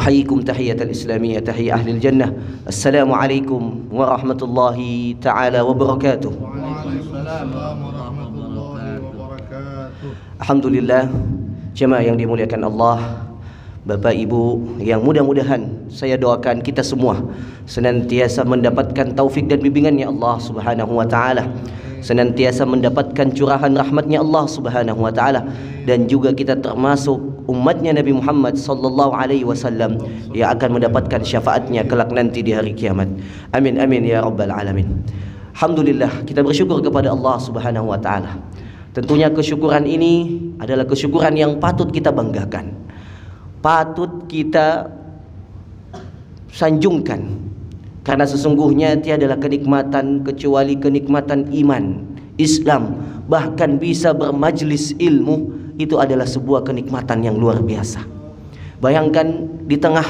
أحييكم تحية الإسلامية تحية أهل الجنة. السلام عليكم ورحمة الله تعالى وبركاته. Alhamdulillah, jemaah yang dimuliakan Allah, Bapak Ibu yang mudah-mudahan saya doakan kita semua senantiasa mendapatkan taufik dan bimbingannya Allah Subhanahu wa taala, senantiasa mendapatkan curahan rahmatnya Allah Subhanahu wa taala, dan juga kita termasuk umatnya Nabi Muhammad sallallahu alaihi wasallam yang akan mendapatkan syafaatnya kelak nanti di hari kiamat. Amin amin ya rabbal alamin. Alhamdulillah, kita bersyukur kepada Allah Subhanahu wa taala. Tentunya kesyukuran ini adalah kesyukuran yang patut kita banggakan, patut kita sanjungkan, karena sesungguhnya tiadalah kenikmatan kecuali kenikmatan iman, Islam, bahkan bisa bermajlis ilmu, itu adalah sebuah kenikmatan yang luar biasa. Bayangkan di tengah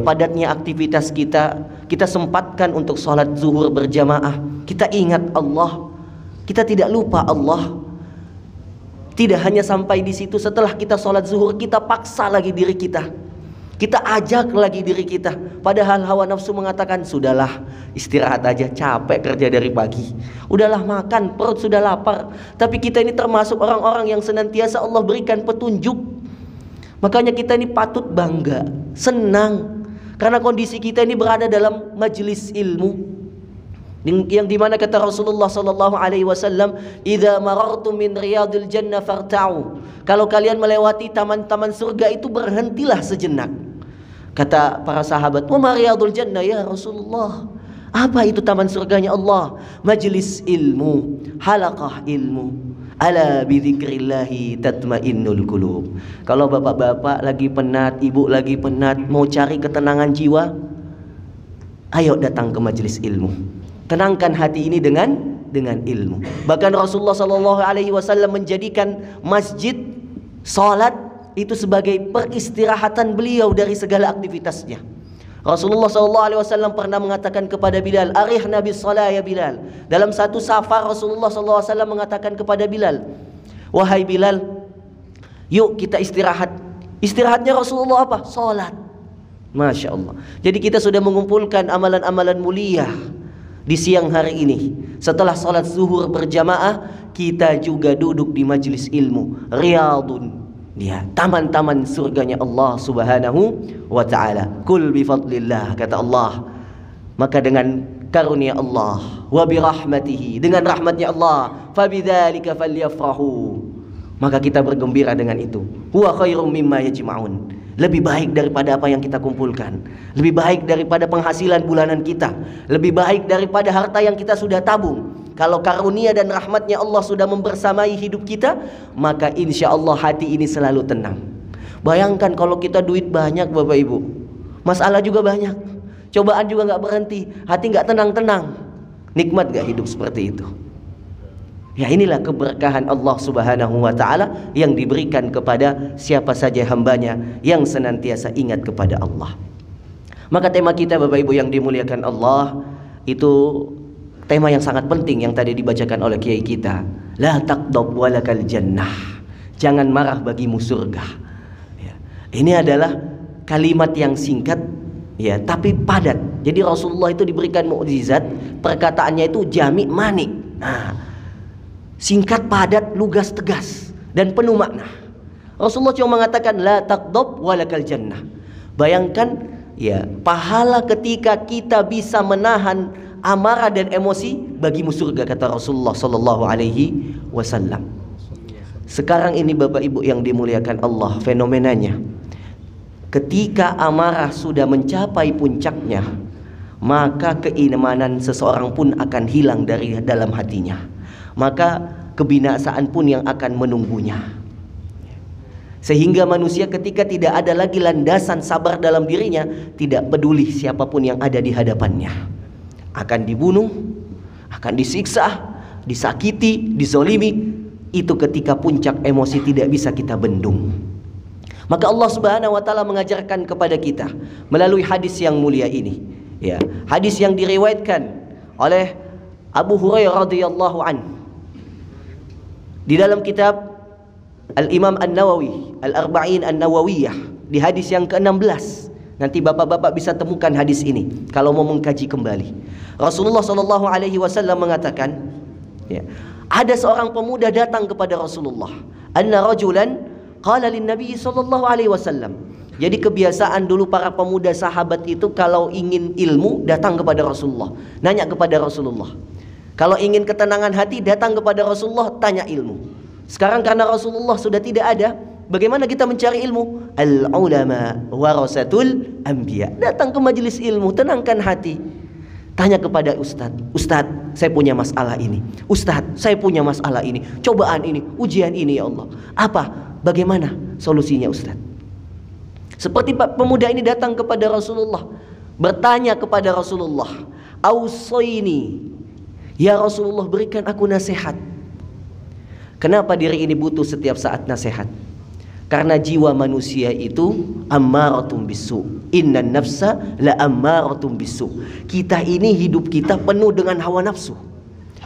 padatnya aktivitas kita sempatkan untuk sholat zuhur berjamaah, kita ingat Allah, kita tidak lupa Allah. Tidak hanya sampai di situ, setelah kita sholat zuhur kita paksa lagi diri kita, kita ajak lagi diri kita, padahal hawa nafsu mengatakan sudahlah istirahat aja, capek kerja dari pagi, udahlah makan, perut sudah lapar. Tapi kita ini termasuk orang-orang yang senantiasa Allah berikan petunjuk. Makanya kita ini patut bangga, senang, karena kondisi kita ini berada dalam majelis ilmu, yang dimana kata Rasulullah sallallahu alaihi wasallam, "Idza marartum min riyadil jannah farta'u." Kalau kalian melewati taman-taman surga itu berhentilah sejenak. Kata para sahabat, "Wa ma riyadul jannah ya Rasulullah?" Apa itu taman surganya Allah? Majlis ilmu, halaqah ilmu. Ala bidzikrillahi tatmainnul qulub. Kalau bapak-bapak lagi penat, ibu lagi penat, mau cari ketenangan jiwa, ayo datang ke majlis ilmu. Tenangkan hati ini dengan ilmu. Bahkan Rasulullah sallallahu alaihi wasallam menjadikan masjid, salat itu sebagai peristirahatan beliau dari segala aktivitasnya. Rasulullah sallallahu alaihi wasallam pernah mengatakan kepada Bilal, "Arihna bis shalah ya Bilal." Dalam satu safar Rasulullah sallallahu alaihi wasallam mengatakan kepada Bilal, "Wahai Bilal, yuk kita istirahat." Istirahatnya Rasulullah apa? Salat. Masya Allah. Jadi kita sudah mengumpulkan amalan-amalan mulia di siang hari ini. Setelah salat zuhur berjamaah, kita juga duduk di majlis ilmu, riyadun, taman-taman surganya Allah Subhanahu wa ta'ala. Kul bifadlillah, kata Allah, maka dengan karunia Allah, wa birahmatihi, dengan rahmatnya Allah, fabidzalika falyafrahu, maka kita bergembira dengan itu. Huwa khairum mimma yajma'un, lebih baik daripada apa yang kita kumpulkan, lebih baik daripada penghasilan bulanan kita, lebih baik daripada harta yang kita sudah tabung. Kalau karunia dan rahmatnya Allah sudah membersamai hidup kita, maka insya Allah hati ini selalu tenang. Bayangkan kalau kita duit banyak Bapak Ibu, masalah juga banyak, cobaan juga nggak berhenti, hati nggak tenang-tenang. Nikmat gak hidup seperti itu? Ya, inilah keberkahan Allah Subhanahu wa ta'ala yang diberikan kepada siapa saja hambanya yang senantiasa ingat kepada Allah. Maka tema kita Bapak Ibu yang dimuliakan Allah, itu tema yang sangat penting yang tadi dibacakan oleh kiai kita. La taqdab walakal jannah, jangan marah bagimu surga. Ya, ini adalah kalimat yang singkat, tapi padat. Jadi Rasulullah itu diberikan mukjizat, perkataannya itu jami' manik. Singkat, padat, lugas, tegas, dan penuh makna. Rasulullah cuma mengatakan la taqdab walakal jannah. Bayangkan pahala ketika kita bisa menahan amarah dan emosi, bagimu surga, kata Rasulullah sallallahu alaihi wasallam. Sekarang ini Bapak Ibu yang dimuliakan Allah, fenomenanya ketika amarah sudah mencapai puncaknya, maka keimanan seseorang pun akan hilang dari dalam hatinya, maka kebinasaan pun yang akan menunggunya. Sehingga manusia ketika tidak ada lagi landasan sabar dalam dirinya, tidak peduli siapapun yang ada di hadapannya, akan dibunuh, akan disiksa, disakiti, dizolimi. Itu ketika puncak emosi tidak bisa kita bendung. Maka Allah Subhanahu wa ta'ala mengajarkan kepada kita melalui hadis yang mulia ini, hadis yang diriwayatkan oleh Abu Hurairah radhiyallahu anhu di dalam kitab Al-Imam An-Nawawi, Al-Arba'in An-Nawawiyah, di hadis yang ke-16 Nanti bapak-bapak bisa temukan hadis ini kalau mau mengkaji kembali. Rasulullah Shallallahu Alaihi Wasallam mengatakan, ya, ada seorang pemuda datang kepada Rasulullah. Anna rajulan qala lin Nabi Shallallahu Alaihi Wasallam. Jadi kebiasaan dulu para pemuda sahabat itu kalau ingin ilmu datang kepada Rasulullah, nanya kepada Rasulullah. Kalau ingin ketenangan hati datang kepada Rasulullah, tanya ilmu. Sekarang karena Rasulullah sudah tidak ada, bagaimana kita mencari ilmu? Al-ulama warasatul anbiya. Datang ke majelis ilmu, tenangkan hati. Tanya kepada ustadz, ustadz saya punya masalah ini, ustadz saya punya masalah ini, cobaan ini, ujian ini ya Allah. Apa? Bagaimana solusinya ustadz? Seperti pemuda ini datang kepada Rasulullah, bertanya kepada Rasulullah, Ausoini, ya Rasulullah berikan aku nasihat. Kenapa diri ini butuh setiap saat nasihat? Karena jiwa manusia itu ammaratum bisu. Innan nafsa la ammaratum bisu. Kita ini hidup kita penuh dengan hawa nafsu.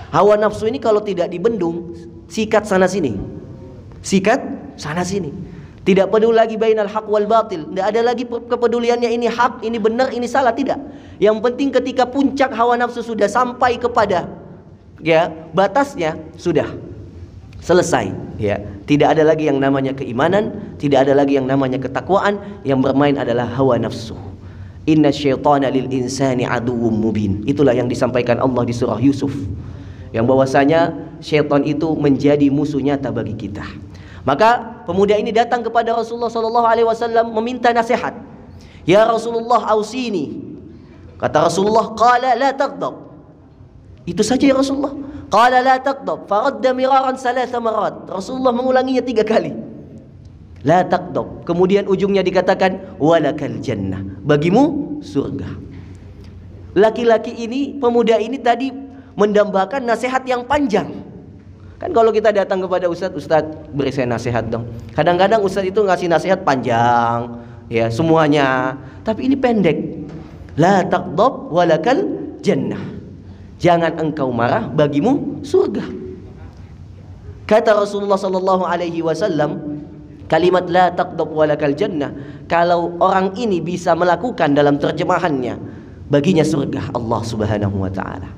Hawa nafsu ini kalau tidak dibendung, sikat sana sini. Sikat sana sini. Tidak peduli lagi bainal haq wal batil. Tidak ada lagi kepeduliannya ini hak, ini benar, ini salah, tidak. Yang penting ketika puncak hawa nafsu sudah sampai kepada batasnya, sudah selesai, ya. Tidak ada lagi yang namanya keimanan, tidak ada lagi yang namanya ketakwaan. Yang bermain adalah hawa nafsu. Inna syaitana lil insani aduwwum mubin. Itulah yang disampaikan Allah di surah Yusuf, yang bahwasanya syaitan itu menjadi musuh nyata bagi kita. Maka pemuda ini datang kepada Rasulullah SAW meminta nasihat. Ya Rasulullah ausini. Kata Rasulullah, qala la taghdab. Itu saja ya Rasulullah. Qala la taghdab, faradda miraran salasa marat. Rasulullah mengulanginya 3 kali. La taghdab. Kemudian ujungnya dikatakan walakal jannah. Bagimu surga. Laki-laki ini, pemuda ini tadi mendambakan nasihat yang panjang. Kan kalau kita datang kepada ustadz, ustadz beri saya nasihat dong. Kadang-kadang ustadz itu ngasih nasihat panjang, ya semuanya. Tapi ini pendek. La taghdab walakal jannah. Jangan engkau marah, bagimu surga. Kata Rasulullah sallallahu alaihi wasallam, kalimat la taghdab walakal jannah, kalau orang ini bisa melakukan dalam terjemahannya, baginya surga Allah Subhanahu wa taala.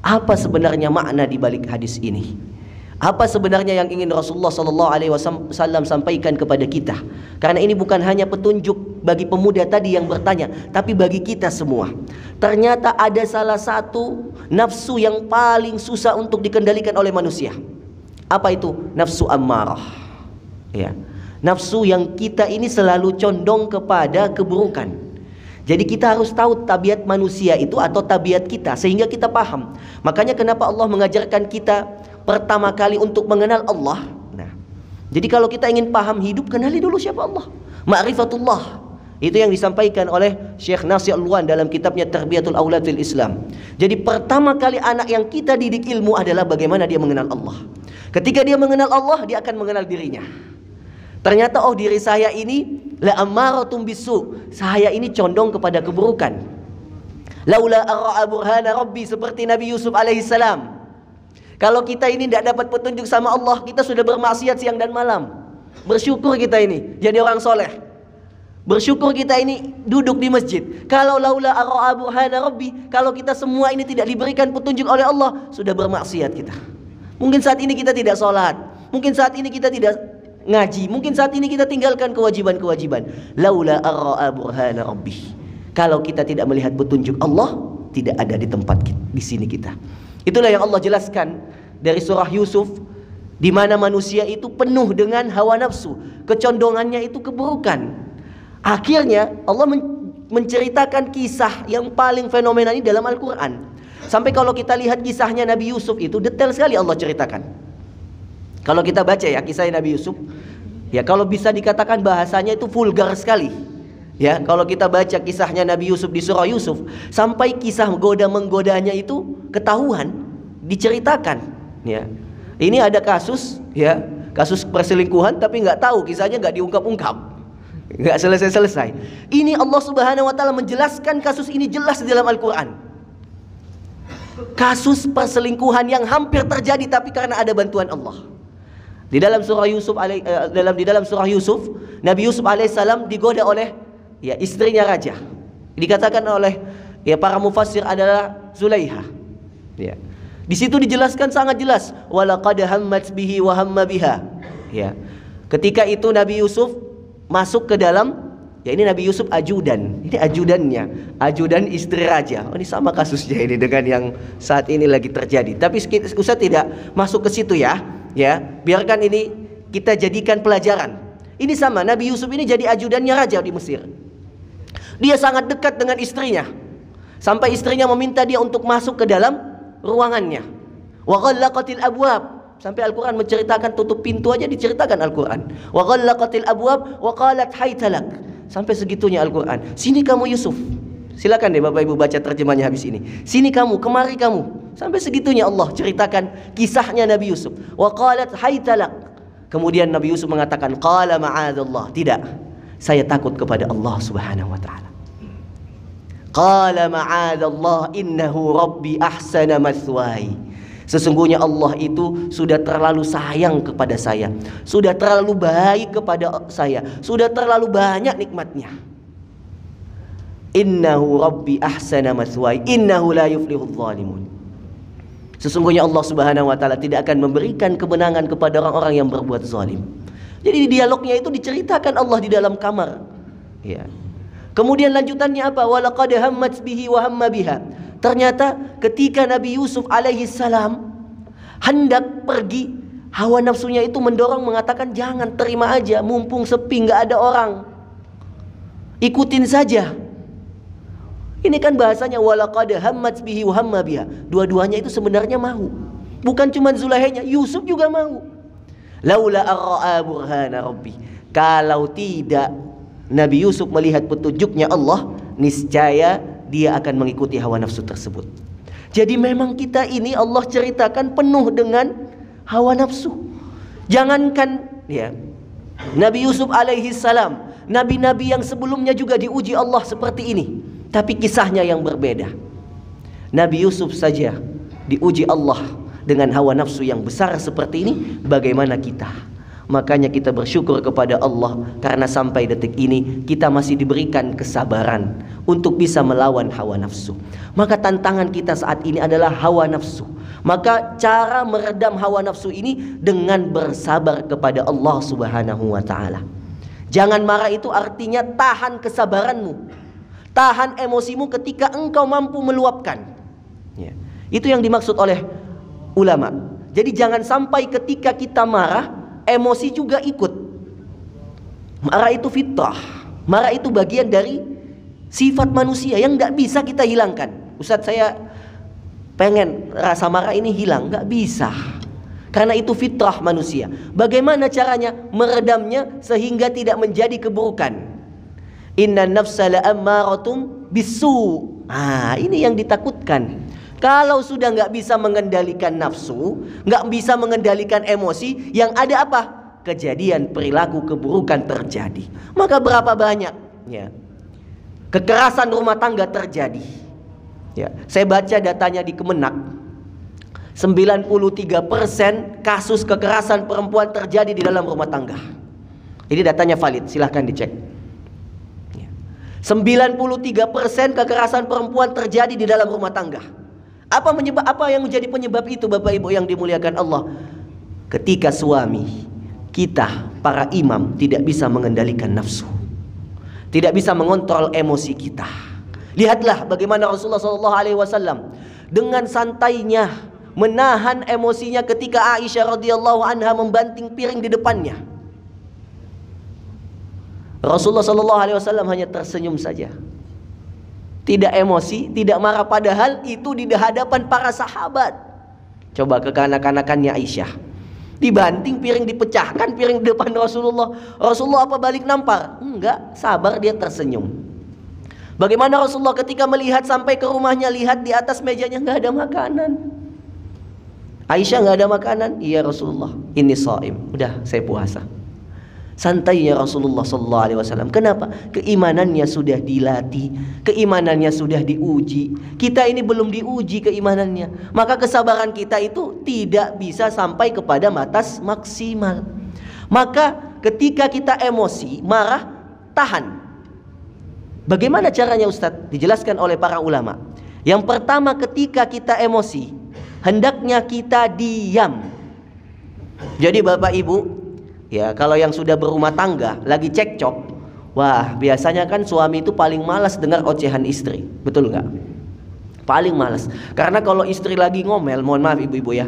Apa sebenarnya makna di balik hadis ini? Apa sebenarnya yang ingin Rasulullah sallallahu alaihi wasallam sampaikan kepada kita? Karena ini bukan hanya petunjuk bagi pemuda tadi yang bertanya, tapi bagi kita semua. Ternyata ada salah satu nafsu yang paling susah untuk dikendalikan oleh manusia. Apa itu? Nafsu ammarah. Ya. Nafsu yang kita ini selalu condong kepada keburukan. Jadi kita harus tahu tabiat manusia itu atau tabiat kita sehingga kita paham. Makanya kenapa Allah mengajarkan kita pertama kali untuk mengenal Allah. Nah, jadi kalau kita ingin paham hidup, kenali dulu siapa Allah. Ma'rifatullah. Itu yang disampaikan oleh Syekh Nasir Al-Wan dalam kitabnya Tarbiyatul Aulad fil Islam. Jadi pertama kali anak yang kita didik ilmu adalah bagaimana dia mengenal Allah. Ketika dia mengenal Allah, dia akan mengenal dirinya. Ternyata oh diri saya ini la ammaratum bisu. Saya ini condong kepada keburukan. Laula ara'a burhana rabbi, seperti Nabi Yusuf alaihissalam. Kalau kita ini tidak dapat petunjuk sama Allah, kita sudah bermaksiat siang dan malam. Bersyukur kita ini jadi orang soleh. Bersyukur kita ini duduk di masjid. Kalau laula ara'a burhana rabbi, kalau kita semua ini tidak diberikan petunjuk oleh Allah, sudah bermaksiat kita. Mungkin saat ini kita tidak sholat, mungkin saat ini kita tidak ngaji, mungkin saat ini kita tinggalkan kewajiban-kewajiban. Laula ara'a burhana rabbi. Kalau kita tidak melihat petunjuk Allah, tidak ada di tempat di sini kita. Itulah yang Allah jelaskan dari surah Yusuf, di mana manusia itu penuh dengan hawa nafsu, kecondongannya itu keburukan. Akhirnya Allah menceritakan kisah yang paling fenomenal ini dalam Al-Quran. Sampai kalau kita lihat kisahnya Nabi Yusuf itu detail sekali Allah ceritakan. Kalau kita baca ya kisah Nabi Yusuf, ya kalau bisa dikatakan bahasanya itu vulgar sekali. Ya, kalau kita baca kisahnya Nabi Yusuf di surah Yusuf, sampai kisah menggodanya itu ketahuan, diceritakan. Ya, ini ada kasus, ya, kasus perselingkuhan, tapi nggak tahu, kisahnya nggak diungkap-ungkap, nggak selesai-selesai. Ini Allah Subhanahu Wa Taala menjelaskan kasus ini jelas di dalam Al-Quran. Kasus perselingkuhan yang hampir terjadi, tapi karena ada bantuan Allah. Di dalam surah Yusuf, Nabi Yusuf alaihissalam digoda oleh ya istrinya raja. Dikatakan oleh ya para mufassir adalah Zulaiha. Ya. Di situ dijelaskan sangat jelas, walaqad hammat bihi wa hamma biha. Ya. Ketika itu Nabi Yusuf masuk ke dalam, ya ini Nabi Yusuf ajudan. Ini ajudannya, ajudan istri raja. Oh, ini sama kasusnya ini dengan yang saat ini lagi terjadi. Tapi Ustaz tidak masuk ke situ ya. Ya, biarkan ini kita jadikan pelajaran. Ini sama, Nabi Yusuf ini jadi ajudannya raja di Mesir. Dia sangat dekat dengan istrinya. Sampai istrinya meminta dia untuk masuk ke dalam ruangannya. Wa ghallaqatil abwab. Sampai Al-Quran menceritakan tutup pintu aja diceritakan Al-Quran. Wa ghallaqatil abwab wa qalat haytalak. Sampai segitunya Al-Quran. Sini kamu Yusuf. Silakan deh Bapak Ibu baca terjemahnya habis ini. Sini kamu, kemari kamu. Sampai segitunya Allah ceritakan kisahnya Nabi Yusuf. Wa qalat haytalak. Kemudian Nabi Yusuf mengatakan qala ma'adallah. Tidak. Saya takut kepada Allah Subhanahu wa taala. Qala ma'adallah innahu rabbi ahsana mathwai. Sesungguhnya Allah itu sudah terlalu sayang kepada saya, sudah terlalu baik kepada saya, sudah terlalu banyak nikmatnya. Innahu rabbi ahsana mathwai innahu la yuflihudz zalimun. Sesungguhnya Allah Subhanahu wa taala tidak akan memberikan kemenangan kepada orang-orang yang berbuat zalim. Jadi di dialognya itu diceritakan Allah di dalam kamar. Ya. Kemudian lanjutannya apa? Walaqad hammat bihi wa hamma biha. Ternyata ketika Nabi Yusuf alaihi salam hendak pergi, hawa nafsunya itu mendorong mengatakan jangan, terima aja, mumpung sepi nggak ada orang, ikutin saja. Ini kan bahasanya walaqad hammat bihi wa hamma biha. Dua-duanya itu sebenarnya mau. Bukan cuma Zulaihanya, Yusuf juga mau. Laula ar-ra'a burhana rabbi. Kalau tidak Nabi Yusuf melihat petunjuknya Allah, niscaya dia akan mengikuti hawa nafsu tersebut. Jadi memang kita ini Allah ceritakan penuh dengan hawa nafsu. Jangankan ya Nabi Yusuf alaihi salam, nabi-nabi yang sebelumnya juga diuji Allah seperti ini, tapi kisahnya yang berbeda. Nabi Yusuf saja diuji Allah dengan hawa nafsu yang besar seperti ini, bagaimana kita? Makanya kita bersyukur kepada Allah karena sampai detik ini kita masih diberikan kesabaran untuk bisa melawan hawa nafsu. Maka tantangan kita saat ini adalah hawa nafsu. Maka cara meredam hawa nafsu ini dengan bersabar kepada Allah Subhanahu wa taala. Jangan marah itu artinya tahan kesabaranmu, tahan emosimu ketika engkau mampu meluapkan. Ya. Itu yang dimaksud oleh ulama. Jadi jangan sampai ketika kita marah emosi juga ikut. Marah itu fitrah. Marah itu bagian dari sifat manusia yang gak bisa kita hilangkan. Ustadz, saya pengen rasa marah ini hilang. Gak bisa. Karena itu fitrah manusia. Bagaimana caranya meredamnya sehingga tidak menjadi keburukan? Inna nafsa la'ammaratum bisu. Ini yang ditakutkan. Kalau sudah nggak bisa mengendalikan nafsu, nggak bisa mengendalikan emosi, yang ada apa? Kejadian perilaku keburukan terjadi. Maka berapa banyak ya kekerasan rumah tangga terjadi? Ya, saya baca datanya di Kemenak, 93% kasus kekerasan perempuan terjadi di dalam rumah tangga. Ini datanya valid, silahkan dicek. 93% kekerasan perempuan terjadi di dalam rumah tangga. Apa yang menjadi penyebab itu Bapak Ibu yang dimuliakan Allah? Ketika suami kita, para imam, tidak bisa mengendalikan nafsu, tidak bisa mengontrol emosi kita. Lihatlah bagaimana Rasulullah SAW dengan santainya menahan emosinya ketika Aisyah radhiyallahu anha membanting piring di depannya. Rasulullah SAW hanya tersenyum saja, tidak emosi, tidak marah, padahal itu di hadapan para sahabat. Coba kekanak-kanakannya Aisyah, dibanting piring, dipecahkan piring di depan Rasulullah. Rasulullah apa balik nampar? Enggak, sabar, dia tersenyum. Bagaimana Rasulullah ketika melihat sampai ke rumahnya, lihat di atas mejanya nggak ada makanan. Aisyah, nggak ada makanan? Iya Rasulullah, ini shaim, udah saya puasa. Santainya Rasulullah SAW. Kenapa? Keimanannya sudah dilatih, keimanannya sudah diuji. Kita ini belum diuji keimanannya, maka kesabaran kita itu tidak bisa sampai kepada batas maksimal. Maka ketika kita emosi, marah, tahan. Bagaimana caranya Ustadz? Dijelaskan oleh para ulama. Yang pertama, ketika kita emosi, hendaknya kita diam. Jadi Bapak Ibu, ya kalau yang sudah berumah tangga lagi cekcok, wah biasanya kan suami itu paling malas dengar ocehan istri, betul nggak? Paling malas. Karena kalau istri lagi ngomel, mohon maaf ibu-ibu ya,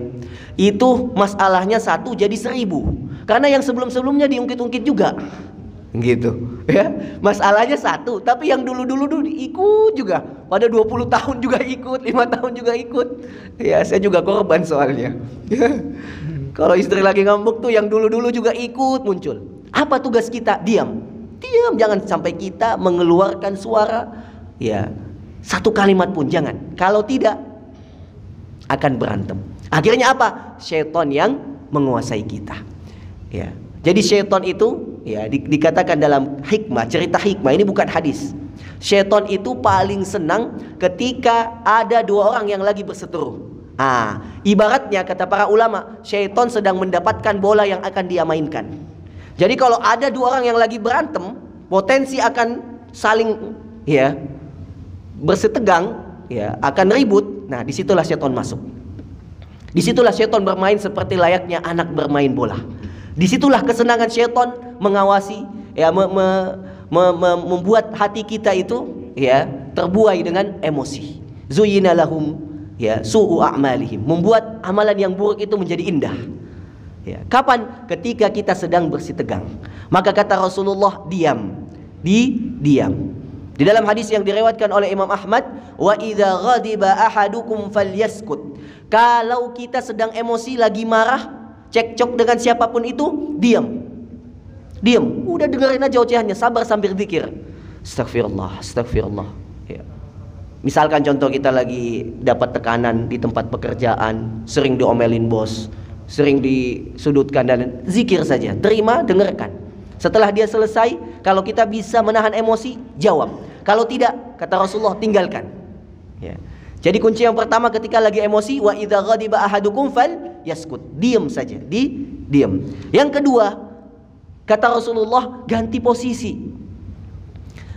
itu masalahnya 1 jadi 1000. Karena yang sebelum-sebelumnya diungkit-ungkit juga, gitu ya. Masalahnya 1, tapi yang dulu-dulu ikut juga. Pada 20 tahun juga ikut, 5 tahun juga ikut. Ya saya juga korban soalnya. Kalau istri lagi ngambek tuh yang dulu-dulu juga ikut muncul. Apa tugas kita? Diam. Diam, jangan sampai kita mengeluarkan suara. Ya, 1 kalimat pun jangan. Kalau tidak akan berantem. Akhirnya apa? Syaitan yang menguasai kita. Ya. Jadi syaitan itu ya dikatakan dalam hikmah, cerita hikmah, ini bukan hadis. Syaitan itu paling senang ketika ada 2 orang yang lagi berseteru. Ibaratnya kata para ulama, syaitan sedang mendapatkan bola yang akan dia mainkan. Jadi kalau ada 2 orang yang lagi berantem, potensi akan saling ya bersetegang, ya akan ribut. Nah, disitulah syaitan masuk. Disitulah syaitan bermain seperti layaknya anak bermain bola. Disitulah kesenangan syaitan mengawasi, ya membuat hati kita itu ya terbuai dengan emosi. Zuyyina lahum ya su'u a'malihim, membuat amalan yang buruk itu menjadi indah. Ya, kapan? Ketika kita sedang bersitegang. Maka kata Rasulullah, diam. Diam. Di dalam hadis yang diriwayatkan oleh Imam Ahmad, wa idza ghadiba ahadukum falyaskut. Kalau kita sedang emosi, lagi marah, cekcok dengan siapapun itu, diam. Diam. Udah dengerin aja ocehannya, sabar sambil zikir. Astagfirullah, astagfirullah. Ya. Misalkan contoh kita lagi dapat tekanan di tempat pekerjaan, sering diomelin bos, sering disudutkan, dan zikir saja, terima, dengarkan. Setelah dia selesai, kalau kita bisa menahan emosi, jawab. Kalau tidak, kata Rasulullah, tinggalkan. Ya. Jadi kunci yang pertama ketika lagi emosi, wa idza ghadiba ahadukum falyaskut. Diam saja, diam. Yang kedua, kata Rasulullah, ganti posisi.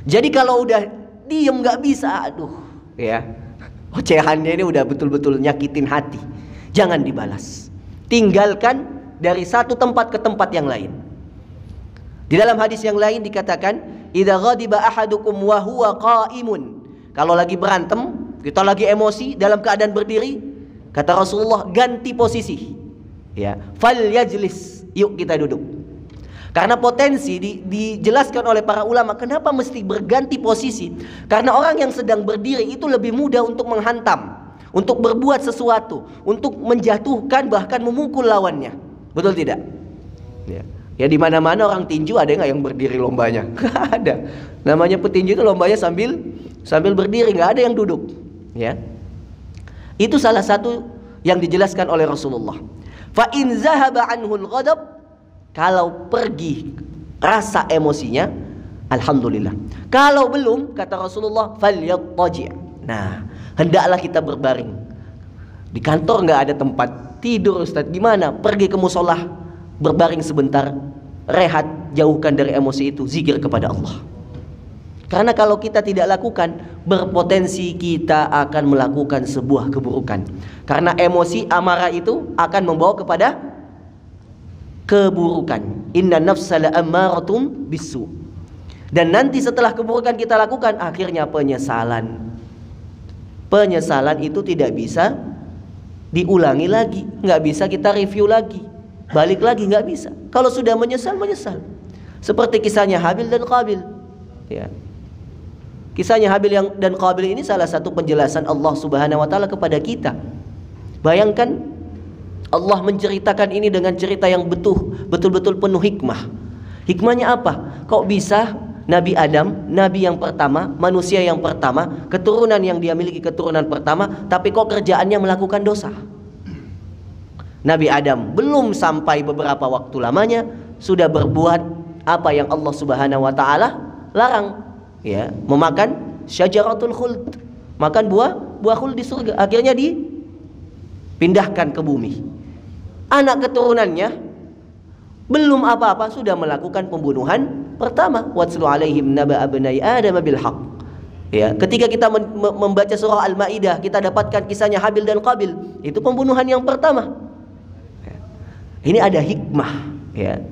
Jadi kalau udah diam nggak bisa, aduh, ya, ocehannya ini udah betul-betul nyakitin hati. Jangan dibalas. Tinggalkan dari satu tempat ke tempat yang lain. Di dalam hadis yang lain dikatakan, idza ghadiba ahadukum wa huwa qa'imun. Kalau lagi berantem, kita lagi emosi dalam keadaan berdiri, kata Rasulullah, ganti posisi. Ya, falyajlis, yuk kita duduk. Karena potensi dijelaskan oleh para ulama, kenapa mesti berganti posisi? Karena orang yang sedang berdiri itu lebih mudah untuk menghantam, untuk berbuat sesuatu, untuk menjatuhkan bahkan memukul lawannya. Betul tidak? Ya. Ya di mana-mana orang tinju ada nggak yang berdiri lombanya? Nggak ada. Namanya petinju itu lombanya sambil berdiri, nggak ada yang duduk. Ya. Itu salah satu yang dijelaskan oleh Rasulullah. Fa in zahaba anhul ghadab, kalau pergi rasa emosinya, alhamdulillah. Kalau belum, kata Rasulullah, falyattaji'. Nah, hendaklah kita berbaring. Di kantor nggak ada tempat tidur, Ustaz, gimana? Pergi ke musolah, berbaring sebentar, rehat, jauhkan dari emosi itu, zikir kepada Allah. Karena kalau kita tidak lakukan, berpotensi kita akan melakukan sebuah keburukan. Karena emosi amarah itu akan membawa kepada keburukan. Inna nafsa la'ammaratun bisu. Dan nanti setelah keburukan kita lakukan, akhirnya penyesalan. Penyesalan itu tidak bisa diulangi lagi, nggak bisa kita review lagi, balik lagi, nggak bisa. Kalau sudah menyesal, menyesal. Seperti kisahnya Habil dan Qabil. Ya. Kisahnya Habil dan Qabil ini salah satu penjelasan Allah Subhanahu wa taala kepada kita. Bayangkan Allah menceritakan ini dengan cerita yang betul-betul penuh hikmah. Hikmahnya apa? Kok bisa Nabi Adam, Nabi yang pertama, manusia yang pertama, keturunan yang dia miliki keturunan pertama, tapi kok kerjaannya melakukan dosa? Nabi Adam belum sampai beberapa waktu lamanya sudah berbuat apa yang Allah Subhanahu wa taala larang, ya, memakan syajaratul khuld, makan buah khuld di surga. Akhirnya dipindahkan ke bumi. Anak keturunannya Belum apa-apa sudah melakukan pembunuhan pertama. Watslu alaihim naba abnai Adam bil haqq. Ya, ketika kita membaca surah Al-Maidah, kita dapatkan kisahnya Habil dan Qabil. Itu pembunuhan yang pertama. Ya. Ini ada hikmah, ya.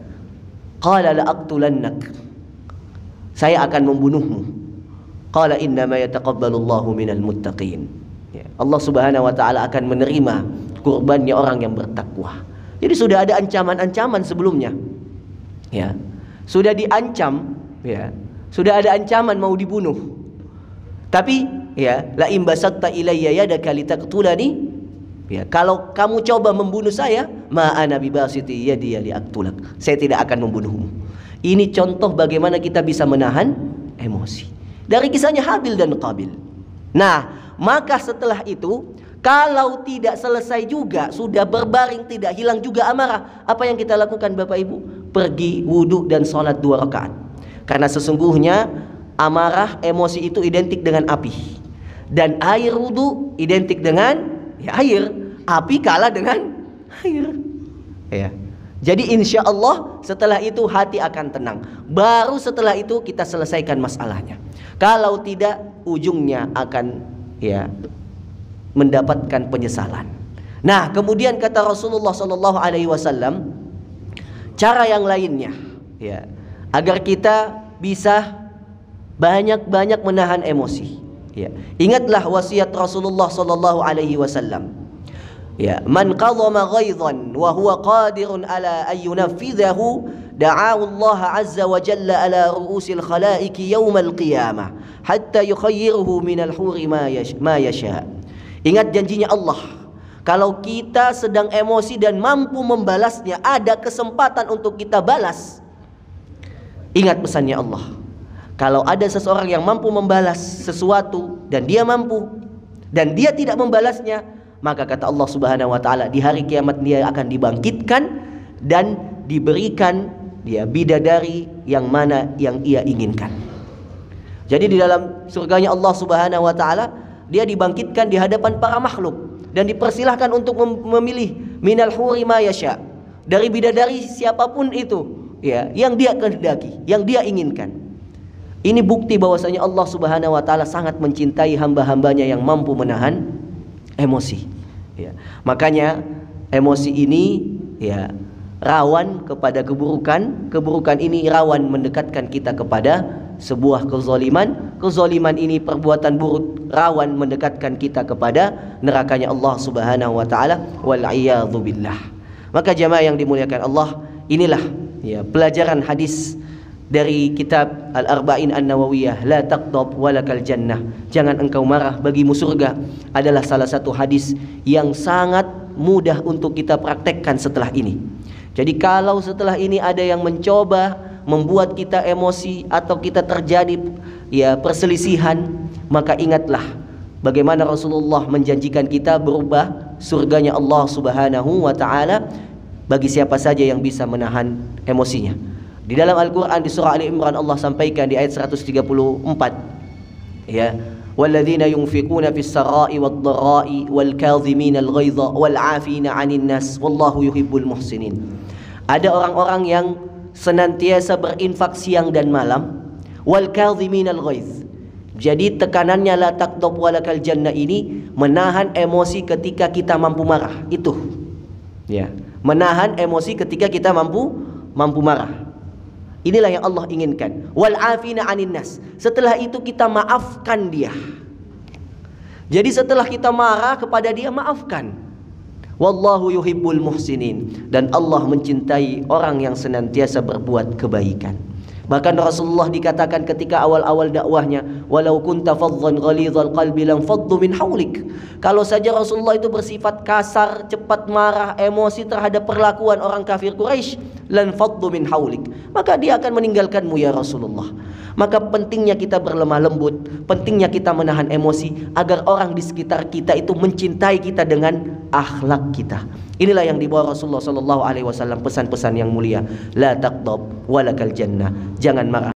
Qala la aqtulannak. Saya akan membunuhmu. Qala innama yataqabbalullahu minal muttaqin. Ya. Allah Subhanahu wa taala akan menerima kurbannya orang yang bertakwa. Jadi sudah ada ancaman-ancaman sebelumnya. Ya. Sudah diancam, ya. Sudah ada ancaman mau dibunuh. Tapi ya, la in basatta ilayya yadaka litaqtulani, ya, kalau kamu coba membunuh saya, ma ana bibasiti yadi liaqtulak. Saya tidak akan membunuhmu. Ini contoh bagaimana kita bisa menahan emosi. Dari kisahnya Habil dan Qabil. Nah, maka setelah itu, kalau tidak selesai juga, sudah berbaring, tidak hilang juga amarah, apa yang kita lakukan Bapak Ibu? Pergi wudhu dan sholat 2 rakaat. Karena sesungguhnya amarah, emosi itu identik dengan api. Dan air wudhu identik dengan ya, air. Api kalah dengan air. Ya. Jadi insya Allah setelah itu hati akan tenang. Baru setelah itu kita selesaikan masalahnya. Kalau tidak, ujungnya akan ya mendapatkan penyesalan. Nah, kemudian kata Rasulullah SAW, cara yang lainnya, ya, agar kita bisa banyak-banyak menahan emosi. Ya, ingatlah wasiat Rasulullah SAW. Ya, man qadhama ghaidhan wa huwa qadirun ala an yunafidhahu da'ahu Allah azza wa jalla ala ru'usil khalaiqi yaumal qiyamah hatta yukhayyiruhu minal huri ma yasha. Ingat janjinya Allah, kalau kita sedang emosi dan mampu membalasnya, ada kesempatan untuk kita balas. Ingat pesannya Allah, kalau ada seseorang yang mampu membalas sesuatu dan dia mampu dan dia tidak membalasnya, maka kata Allah Subhanahu wa taala, di hari kiamat dia akan dibangkitkan dan diberikan dia bidadari yang mana yang ia inginkan. Jadi di dalam surganya Allah Subhanahu wa taala, dia dibangkitkan di hadapan para makhluk dan dipersilahkan untuk memilih minal huri ma yasha, dari bidadari siapapun itu, ya, yang dia kehendaki, yang dia inginkan. Ini bukti bahwasanya Allah Subhanahu wa taala sangat mencintai hamba-hambanya yang mampu menahan emosi. Ya. Makanya emosi ini ya rawan kepada keburukan. Keburukan ini rawan mendekatkan kita kepada sebuah kezaliman. Kezaliman ini, perbuatan buruk, rawan mendekatkan kita kepada nerakanya Allah Subhanahu wa taala, wal iyadzu billah. Maka jamaah yang dimuliakan Allah, inilah ya pelajaran hadis dari kitab Al-Arba'in An-Nawawiyah, la taqdab walakal jannah, jangan engkau marah, bagimu surga, adalah salah satu hadis yang sangat mudah untuk kita praktekkan setelah ini. Jadi kalau setelah ini ada yang mencoba membuat kita emosi atau kita terjadi ya perselisihan, maka ingatlah bagaimana Rasulullah menjanjikan kita berubah surganya Allah Subhanahu wa taala bagi siapa saja yang bisa menahan emosinya. Di dalam Al-Qur'an di surah Ali Imran, Allah sampaikan di ayat 134, ya, walladzina yunfiquna fis sarai wad dharai wal kadhimina al ghaidha wal 'afina 'anil nas wallahu yuhibbul muhsinin. Ada orang-orang yang senantiasa berinfak siang dan malam, wal kadhimin al ghaiz. Jadi tekanannya la taqdab walakal jannah ini menahan emosi ketika kita mampu marah. Itu ya, menahan emosi ketika kita mampu marah. Inilah yang Allah inginkan. Wal afina 'anin nas. Setelah itu kita maafkan dia. Jadi setelah kita marah kepada dia, maafkan. Wallahu yuhibbul muhsinin, dan Allah mencintai orang yang senantiasa berbuat kebaikan. Bahkan Rasulullah dikatakan ketika awal-awal dakwahnya, walau kunta faddan ghalidhal qalbi lam faddu min haulik. Kalau saja Rasulullah itu bersifat kasar, cepat marah, emosi terhadap perlakuan orang kafir Quraisy, lan faddu min haulik, maka dia akan meninggalkanmu ya Rasulullah. Maka pentingnya kita berlemah lembut, pentingnya kita menahan emosi agar orang di sekitar kita itu mencintai kita dengan akhlak kita. Inilah yang dibawa Rasulullah SAW, pesan-pesan yang mulia. La taqdab walakal jannah, jangan marah.